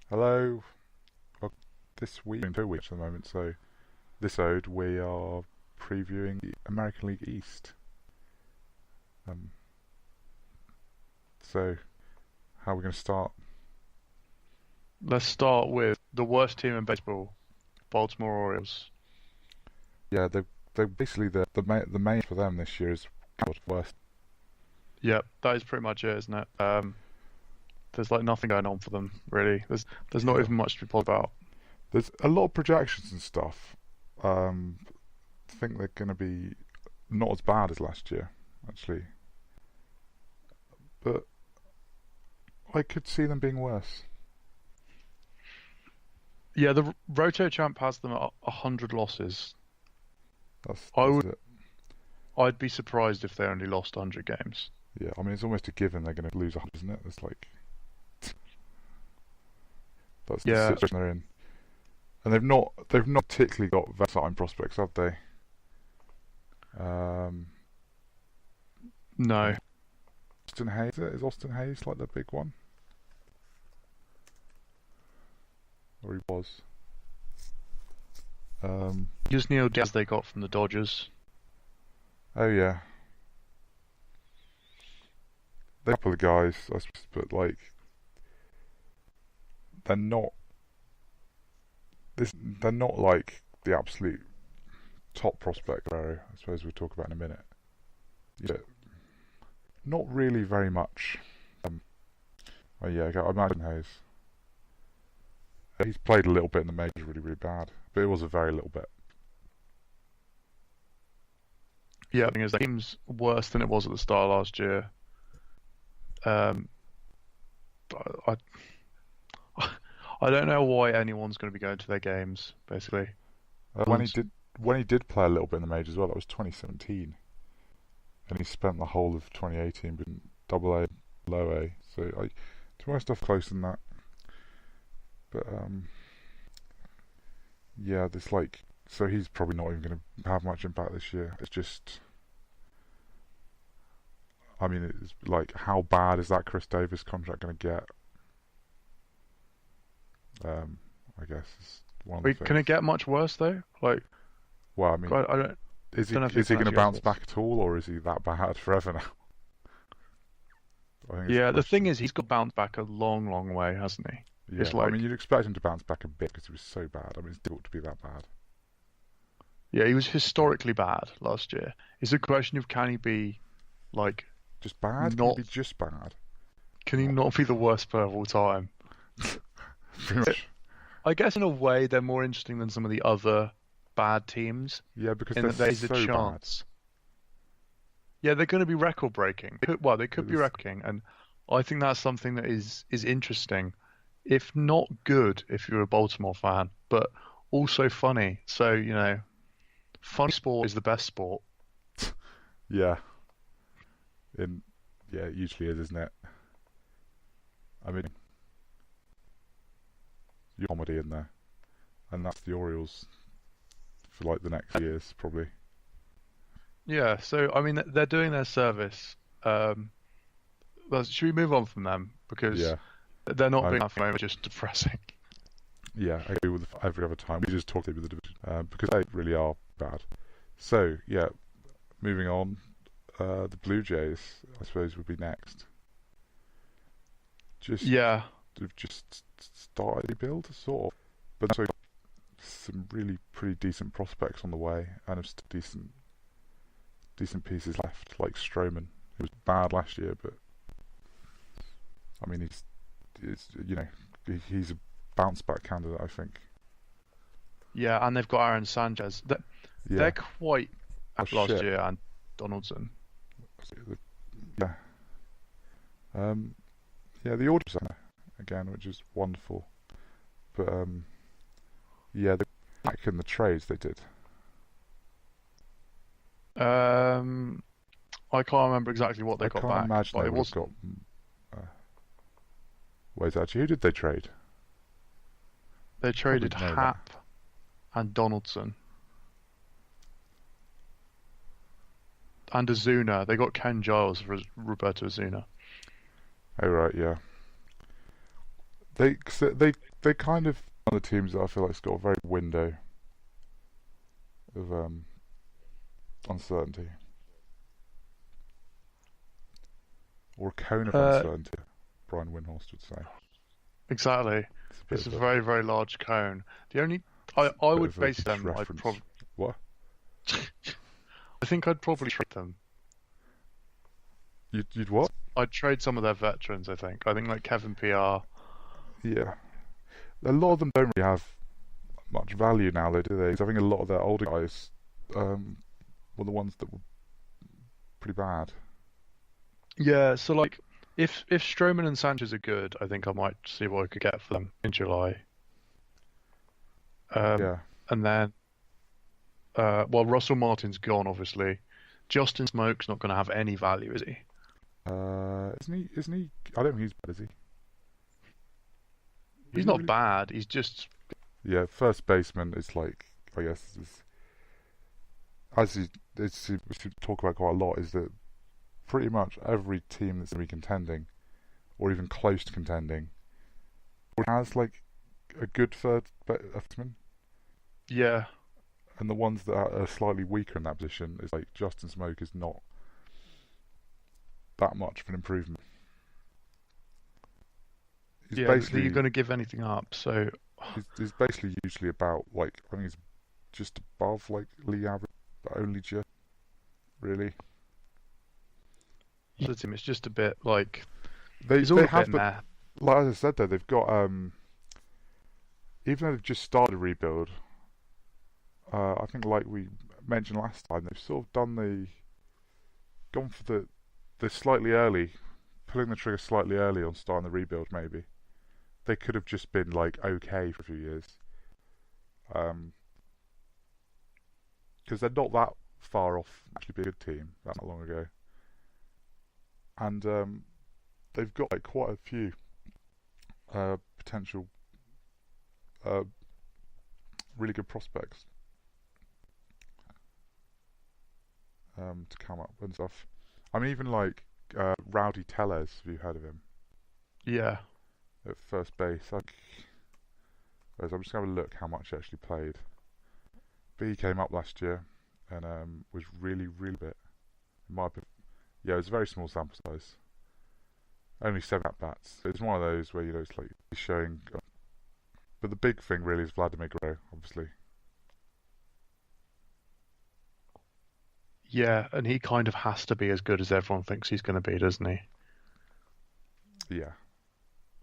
Hello. Well, this week, in 2 weeks at the moment, so this ode we are previewing the American League East. Um, so, how are we going to start? Let's start with the worst team in baseball, Baltimore Orioles. Yeah, they basically the main for them this year is worst. Yep, that is pretty much it, isn't it? There's like nothing going on for them really. There's not Yeah. even much to be bothered about. There's a lot of projections and stuff. I think they're going to be not as bad as last year, actually, but I could see them being worse. Yeah, the Roto Champ has them at 100 losses. That's I that's would, it. I'd be surprised if they only lost 100 games. Yeah, I mean it's almost a given they're going to lose 100, isn't it? It's like that's the Yeah, situation they're in, and they've not particularly got versatile prospects, have they? Um, I no. mean, Austin Hayes is Austin Hayes like the big one, or he was. Just Neil Diaz they got from the Dodgers. Oh yeah, they're a couple of guys, I suppose, but like they're not they're not like the absolute top prospect area. I suppose we'll talk about in a minute. Yeah, not really very much. Um, oh yeah, I imagine Hayes. He's played a little bit in the majors, really, really bad, but it was a very little bit. Yeah, the thing is, the team's worse than it was at the start of last year. Um, I I don't know why anyone's going to be going to their games, basically. When he And did play a little bit in the majors as well, that was 2017, and he spent the whole of 2018 being double A, low A. So to my stuff closer than that, but yeah, this like so he's probably not even going to have much impact this year. It's just, I mean, it's like how bad is that Chris Davis contract going to get? Um, I guess is one of the wait, can things. it get much worse though? Like, Well, I mean, I don't is he don't know if is it he can going to actually get bounce worse. back at all, or is he that bad forever now? I think it's the Yeah, the thing question. is, he's got bounced back a long, long way, hasn't he? Yeah, It's I mean, like, you'd expect him to bounce back a bit because he was so bad. I mean, it's difficult to be that bad. yeah, he was historically bad last year. It's a question of can he be like Just bad? Can he not? be just bad? Can he What? not be the worst player of all time? Pretty much. I guess in a way they're more interesting than some of the other bad teams Yeah, because in they're that there is a so bad. chance. Yeah, they're going to be record breaking. Well, they could It be is. record breaking, and I think that's something that is interesting, if not good, if you're a Baltimore fan, but also funny. So, funny sport is the best sport. Yeah, in yeah, it usually is, isn't it? I mean, your comedy in there, and that's the Orioles for like the next years probably. Yeah, so I mean they're doing their service. Um, should we move on from them because Yeah, they're not I being at the moment just depressing. yeah, I agree with every other time. We just talked about the division because they really are bad. So yeah, moving on. The Blue Jays, I suppose, would be next. Just Yeah, they've just started a build, sort of, but also some really pretty decent prospects on the way, and have decent pieces left, like Stroman. He was bad last year, but I mean, he's a bounce back candidate, I think. yeah, and they've got Aaron Sanchez. They're Yeah. quite Oh at last shit. year and Donaldson. Yeah. Um. Yeah. The Orioles are again, which is wonderful, but yeah, the back in the trades they did. Um, I can't remember exactly what they I got can't back, imagine but they it would have was got. Uh, Wait, actually, who did they trade? they Probably traded know that. Hap and Donaldson and Azuna. They got Ken Giles for Roberto Azuna. Oh right, yeah. they kind of one of the teams that I feel like's got a very window of uncertainty, or a cone of uncertainty. Brian Windhorst would say. Exactly. It's a very, very large cone. The only I would base them. I'd probably what? I think I'd probably trade them. You'd what? I'd trade some of their veterans. I think like Kevin PR. Yeah, a lot of them don't really have much value now, though, do they? 'Cause I think a lot of their older guys were the ones that were pretty bad. Yeah, so like if Stroman and Sanchez are good, I think I might see what I could get for them in July. Yeah. And then, well, Russell Martin's gone, obviously. Justin Smoke's not going to have any value, is he? Isn't he? I don't think he's bad, is he? He's not bad. He's just Yeah, first baseman is like, I guess, we should talk about quite a lot, is that pretty much every team that's going to be contending, or even close to contending, has like a good third baseman. Yeah. And the ones that are slightly weaker in that position is like Justin Smoke is not that much of an improvement. He's basically you're going to give anything up, so he's basically usually about like I think he's just above like league average, but only just really. It's just a bit like they have, but like as I said though, they've got even though they've just started a rebuild, I think like we mentioned last time, they've sort of gone for the slightly early, pulling the trigger slightly early on starting the rebuild. Maybe they could have just been like okay for a few years, because they're not that far off actually being a good team that not long ago. And they've got like quite a few potential really good prospects to come up and stuff. I mean, even like Rowdy Tellez, have you heard of him? Yeah. At first base. I'm just going to have a look how much he actually played. But he came up last year and was really, really bit. In my opinion. Yeah, it was a very small sample size. Only 7 at-bats. It's one of those where, it's like he's showing... but the big thing really is Vladimir Guerrero, obviously. Yeah, and he kind of has to be as good as everyone thinks he's going to be, doesn't he? Yeah.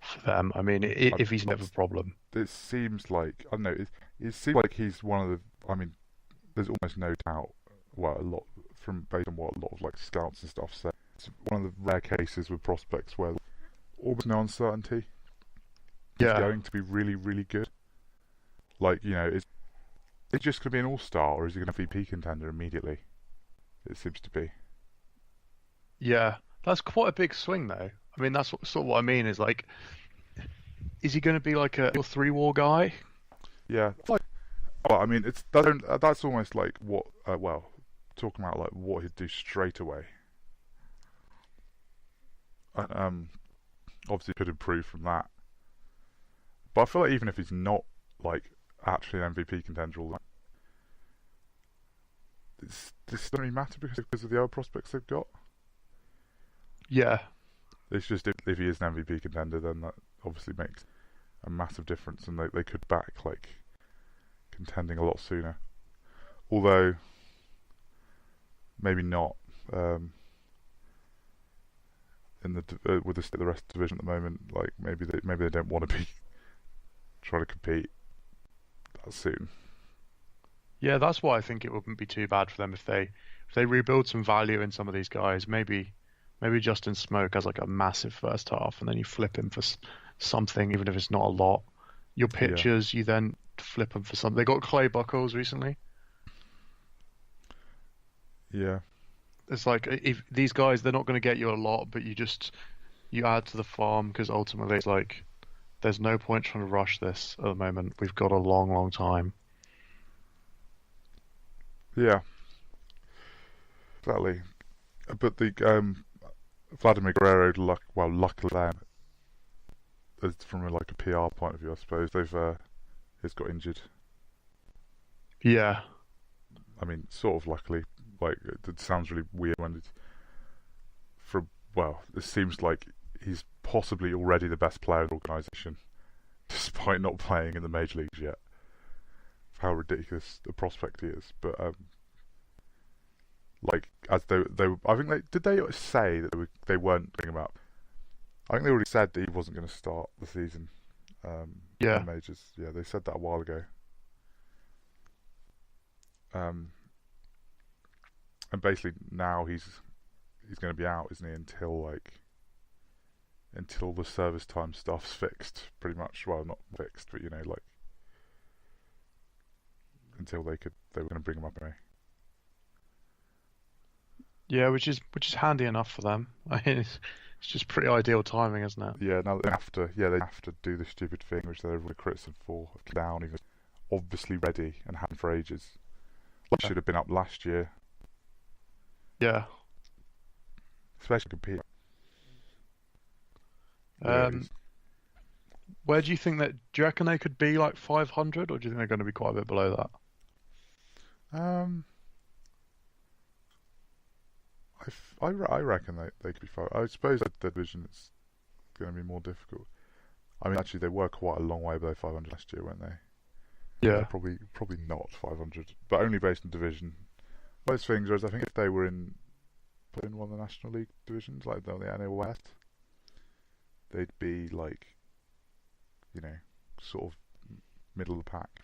For them, I mean, if he's never a problem. It seems like... I don't know, it seems like he's one of the... I mean, there's almost no doubt, well, a lot... based on what a lot of like scouts and stuff say, it's one of the rare cases with prospects where almost no uncertainty. He's going to be really, really good. Like, is it just going to be an all-star, or is he going to be a VP contender immediately? It seems to be. Yeah, that's quite a big swing, though. I mean, that's sort of what I mean. Is like, is he going to be like a 3-war guy? Yeah, like. Well, I mean, that's almost like what. Well, talking about like what he'd do straight away. Obviously could improve from that. But I feel like even if he's not like actually an MVP contender, all that, this doesn't really matter because of the other prospects they've got. Yeah. It's just if he is an MVP contender, then that obviously makes a massive difference, and they could back like contending a lot sooner. Although maybe not. In with the rest of the division at the moment, like maybe they don't want to be trying to compete that soon. Yeah, that's why I think it wouldn't be too bad for them if they rebuild some value in some of these guys. Maybe Justin Smoke has like a massive first half, and then you flip him for something, even if it's not a lot. Your pitchers, you then flip them for something. They got Clay Buchholz recently. Yeah. It's like if these guys, they're not going to get you a lot, but you add to the farm, because ultimately it's like there's no point trying to rush this at the moment. We've got a long, long time. Yeah. Exactly. But the Vladimir Guerrero, luckily as from like a PR point of view, I suppose he's got injured. Yeah. I mean, sort of luckily. Like it sounds really weird when it's it seems like he's possibly already the best player in the organisation, despite not playing in the major leagues yet. How ridiculous the prospect he is, but like as I think they say that they weren't bringing him up. I think they already said that he wasn't going to start the season in the Yeah. majors. Yeah, they said that a while ago. And basically now he's going to be out, isn't he? Until the service time stuff's fixed, pretty much. Well, not fixed, but like until they were going to bring him up anyway. Yeah, which is handy enough for them. I mean, it's just pretty ideal timing, isn't it? Yeah, now they have to do the stupid thing which they're really criticised for. Down, he was obviously ready and hadn't for ages. Yeah. Should have been up last year, Yeah. especially compete. Where do you think that? Do you reckon they could be like 500, or do you think they're going to be quite a bit below that? I reckon they could be fine. I suppose that the division is going to be more difficult. I mean, actually, they were quite a long way below 500 last year, weren't they? Yeah. Probably not 500, but only based on division. Those things, whereas I think if they were in one of the National League divisions, like the NL West, they'd be like, sort of middle of the pack.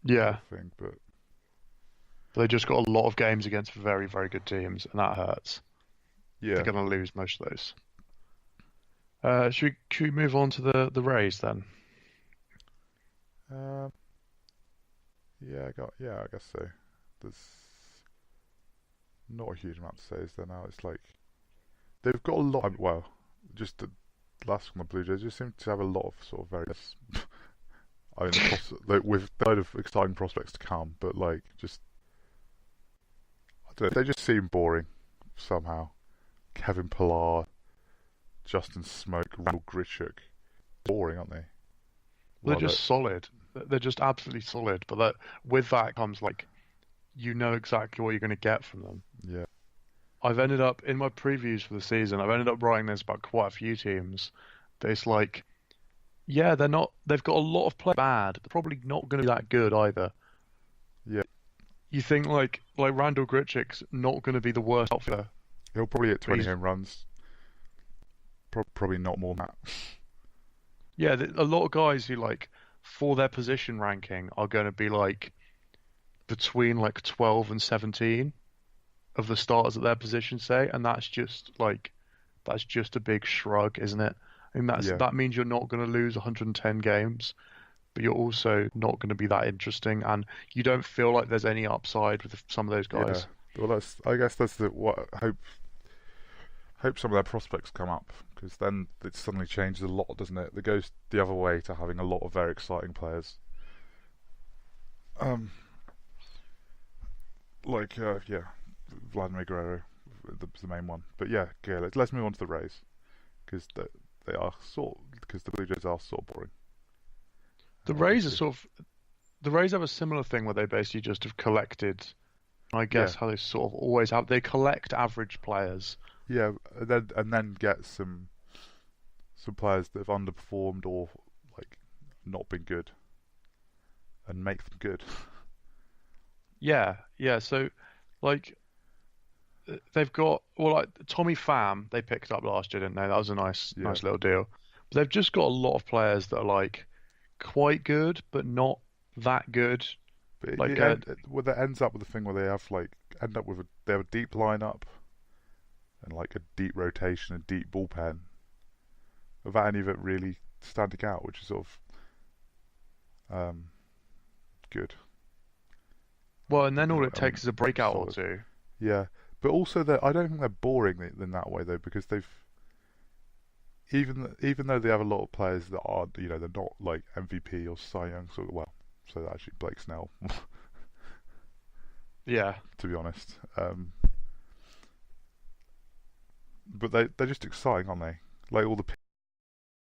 Yeah. Thing, but They just got a lot of games against very, very good teams, and that hurts. yeah, They're going to lose most of those. Should we move on to the Rays then? I guess so. There's not a huge amount to say, is there now? It's like they've got a lot. Well, just the last one, the Blue Jays just seem to have a lot of sort of various. I mean, with a load of exciting prospects to come, but like just I don't know, they just seem boring somehow. Kevin Pillar, Justin Smoke, Randall Grichuk, boring, aren't they? They're just solid. They're just absolutely solid. But with that comes like, you know exactly what you're going to get from them. Yeah. I've ended up in my previews for the season. I've ended up writing this about quite a few teams. That it's like, yeah, they're not. They've got a lot of play bad. They're probably not going to be that good either. Yeah. You think like Randall Grichuk's not going to be the worst outfielder. He'll probably hit 20 home runs. Probably not more than that. Yeah, a lot of guys who like for their position ranking are going to be like between like 12 and 17 of the starters at their position, say, and that's just a big shrug, isn't it? And that means you're not going to lose 110 games, but you're also not going to be that interesting, and you don't feel like there's any upside with some of those guys. Yeah. Well, I guess that's what I hope some of their prospects come up, because then it suddenly changes a lot, doesn't it? It goes the other way to having a lot of very exciting players. Vladimir Guerrero, the main one. But yeah, let's move on to the Rays, because the Blue Jays are sort of boring. The Rays have a similar thing where they basically just have collected. I guess how they sort of always have. They collect average players. Yeah, and then get some players that have underperformed or like not been good, and make them good. Yeah. So, like, they've got like Tommy Pham they picked up last year, didn't they? That was a nice little deal. But they've just got a lot of players that are like quite good, but not that good. But like, that ends up with the thing where they have they have a deep lineup and like a deep rotation, a deep bullpen, without any of it really standing out, which is sort of good. Well, and then all it takes is a breakout or two. Yeah, but also I don't think they're boring in that way though, because they've even though they have a lot of players that are they're not like MVP or Cy Young sort of, well, so actually Blake Snell. Yeah. To be honest, but they're just exciting, aren't they? Like all the